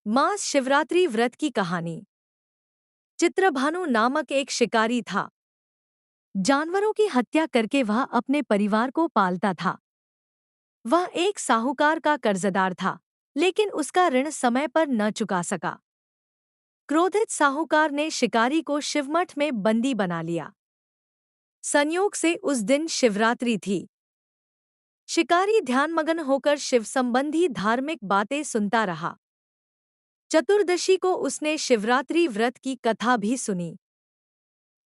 मास शिवरात्रि व्रत की कहानी। चित्रभानु नामक एक शिकारी था। जानवरों की हत्या करके वह अपने परिवार को पालता था। वह एक साहूकार का कर्जदार था, लेकिन उसका ऋण समय पर न चुका सका। क्रोधित साहूकार ने शिकारी को शिवमठ में बंदी बना लिया। संयोग से उस दिन शिवरात्रि थी। शिकारी ध्यानमग्न होकर शिव संबंधी धार्मिक बातें सुनता रहा। चतुर्दशी को उसने शिवरात्रि व्रत की कथा भी सुनी।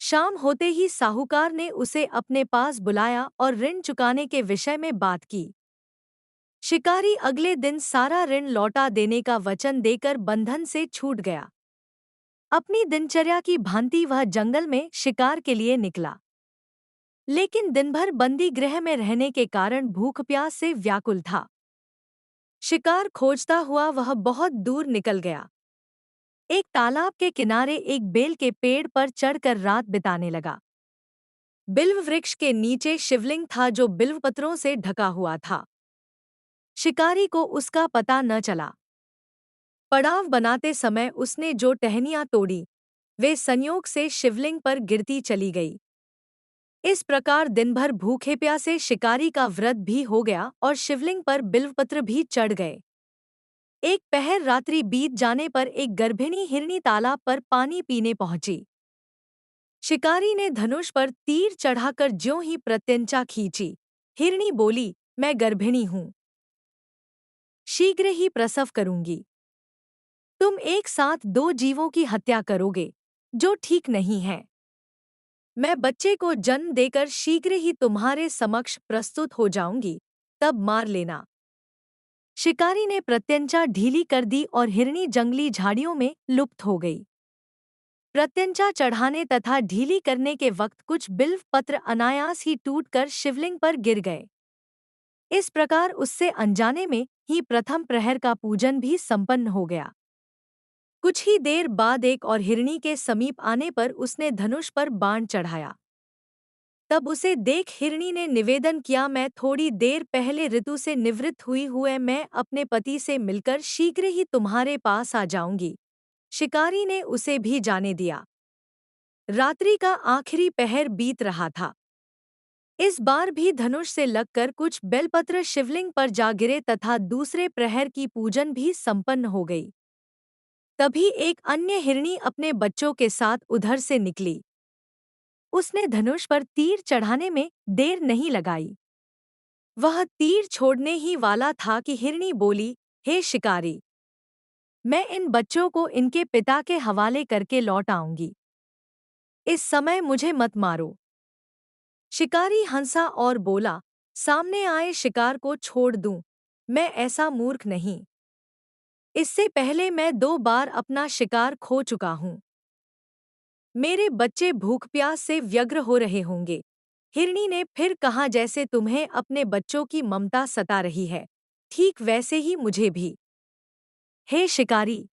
शाम होते ही साहूकार ने उसे अपने पास बुलाया और ऋण चुकाने के विषय में बात की। शिकारी अगले दिन सारा ऋण लौटा देने का वचन देकर बंधन से छूट गया। अपनी दिनचर्या की भांति वह जंगल में शिकार के लिए निकला। लेकिन दिन भर बंदी गृह में रहने के कारण भूख प्यास से व्याकुल था। शिकार खोजता हुआ वह बहुत दूर निकल गया। एक तालाब के किनारे एक बेल के पेड़ पर चढ़कर रात बिताने लगा। बिल्व वृक्ष के नीचे शिवलिंग था जो बिल्व पत्रों से ढका हुआ था। शिकारी को उसका पता न चला। पड़ाव बनाते समय उसने जो टहनियां तोड़ी, वे संयोग से शिवलिंग पर गिरती चली गई। इस प्रकार दिन भर भूखे प्यासे शिकारी का व्रत भी हो गया और शिवलिंग पर बिल्वपत्र भी चढ़ गए। एक पहर रात्रि बीत जाने पर एक गर्भिणी हिरनी तालाब पर पानी पीने पहुंची। शिकारी ने धनुष पर तीर चढ़ाकर ज्यों ही प्रत्यंचा खींची, हिरनी बोली, मैं गर्भिणी हूं, शीघ्र ही प्रसव करूंगी। तुम एक साथ दो जीवों की हत्या करोगे, जो ठीक नहीं है। मैं बच्चे को जन्म देकर शीघ्र ही तुम्हारे समक्ष प्रस्तुत हो जाऊंगी, तब मार लेना। शिकारी ने प्रत्यंचा ढीली कर दी और हिरनी जंगली झाड़ियों में लुप्त हो गई। प्रत्यंचा चढ़ाने तथा ढीली करने के वक्त कुछ बिल्व पत्र अनायास ही टूटकर शिवलिंग पर गिर गए। इस प्रकार उससे अनजाने में ही प्रथम प्रहर का पूजन भी संपन्न हो गया। कुछ ही देर बाद एक और हिरनी के समीप आने पर उसने धनुष पर बाण चढ़ाया। तब उसे देख हिरनी ने निवेदन किया, मैं थोड़ी देर पहले ऋतु से निवृत्त हुई मैं अपने पति से मिलकर शीघ्र ही तुम्हारे पास आ जाऊंगी। शिकारी ने उसे भी जाने दिया। रात्रि का आखिरी पहर बीत रहा था। इस बार भी धनुष से लगकर कुछ बेलपत्र शिवलिंग पर जा गिरे तथा दूसरे प्रहर की पूजन भी संपन्न हो गई। तभी एक अन्य हिरनी अपने बच्चों के साथ उधर से निकली। उसने धनुष पर तीर चढ़ाने में देर नहीं लगाई। वह तीर छोड़ने ही वाला था कि हिरनी बोली, हे शिकारी, मैं इन बच्चों को इनके पिता के हवाले करके लौट आऊंगी। इस समय मुझे मत मारो। शिकारी हंसा और बोला, सामने आए शिकार को छोड़ दूं, मैं ऐसा मूर्ख नहीं। इससे पहले मैं 2 बार अपना शिकार खो चुका हूं। मेरे बच्चे भूख प्यास से व्यग्र हो रहे होंगे। हिरनी ने फिर कहा, जैसे तुम्हें अपने बच्चों की ममता सता रही है, ठीक वैसे ही मुझे भी। हे शिकारी,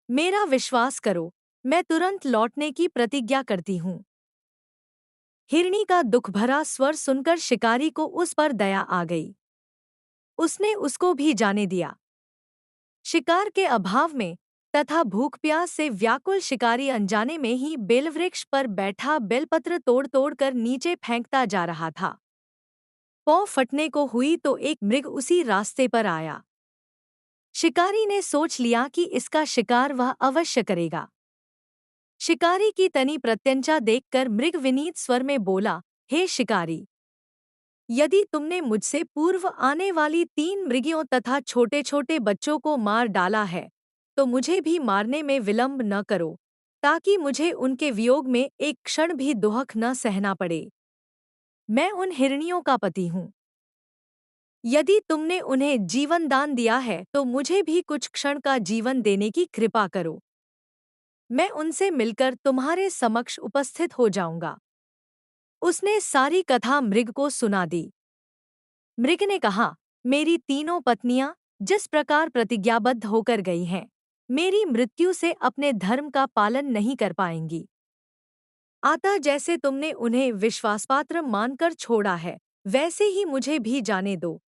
मेरा विश्वास करो, मैं तुरंत लौटने की प्रतिज्ञा करती हूँ। हिरनी का दुख भरा स्वर सुनकर शिकारी को उस पर दया आ गई। उसने उसको भी जाने दिया। शिकार के अभाव में तथा भूख प्यास से व्याकुल शिकारी अनजाने में ही बेलवृक्ष पर बैठा बेलपत्र तोड़ तोड़ कर नीचे फेंकता जा रहा था। पौ फटने को हुई तो एक मृग उसी रास्ते पर आया। शिकारी ने सोच लिया कि इसका शिकार वह अवश्य करेगा। शिकारी की तनी प्रत्यंचा देखकर मृग विनीत स्वर में बोला, हे शिकारी, यदि तुमने मुझसे पूर्व आने वाली 3 मृगियों तथा छोटे छोटे बच्चों को मार डाला है, तो मुझे भी मारने में विलंब न करो, ताकि मुझे उनके वियोग में एक क्षण भी दुहक न सहना पड़े। मैं उन हिरनियों का पति हूँ। यदि तुमने उन्हें जीवन दान दिया है तो मुझे भी कुछ क्षण का जीवन देने की कृपा करो। मैं उनसे मिलकर तुम्हारे समक्ष उपस्थित हो जाऊंगा। उसने सारी कथा मृग को सुना दी। मृग ने कहा, मेरी तीनों पत्नियां जिस प्रकार प्रतिज्ञाबद्ध होकर गई हैं, मेरी मृत्यु से अपने धर्म का पालन नहीं कर पाएंगी। अतः जैसे तुमने उन्हें विश्वासपात्र मानकर छोड़ा है, वैसे ही मुझे भी जाने दो।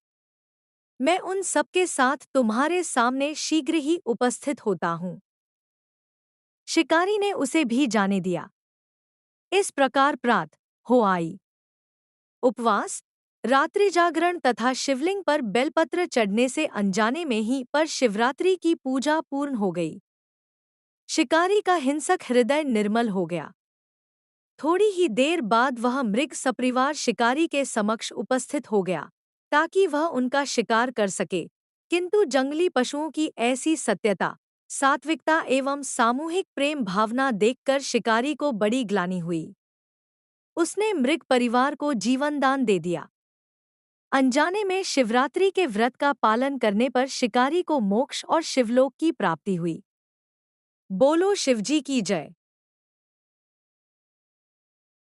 मैं उन सबके साथ तुम्हारे सामने शीघ्र ही उपस्थित होता हूँ। शिकारी ने उसे भी जाने दिया। इस प्रकार प्रात हो आई। उपवास, रात्रि जागरण तथा शिवलिंग पर बेलपत्र चढ़ने से अनजाने में ही पर शिवरात्रि की पूजा पूर्ण हो गई। शिकारी का हिंसक हृदय निर्मल हो गया। थोड़ी ही देर बाद वह मृग सपरिवार शिकारी के समक्ष उपस्थित हो गया ताकि वह उनका शिकार कर सके, किंतु जंगली पशुओं की ऐसी सत्यता, सात्विकता एवं सामूहिक प्रेम भावना देखकर शिकारी को बड़ी ग्लानि हुई। उसने मृग परिवार को जीवनदान दे दिया। अनजाने में शिवरात्रि के व्रत का पालन करने पर शिकारी को मोक्ष और शिवलोक की प्राप्ति हुई। बोलो शिवजी की जय।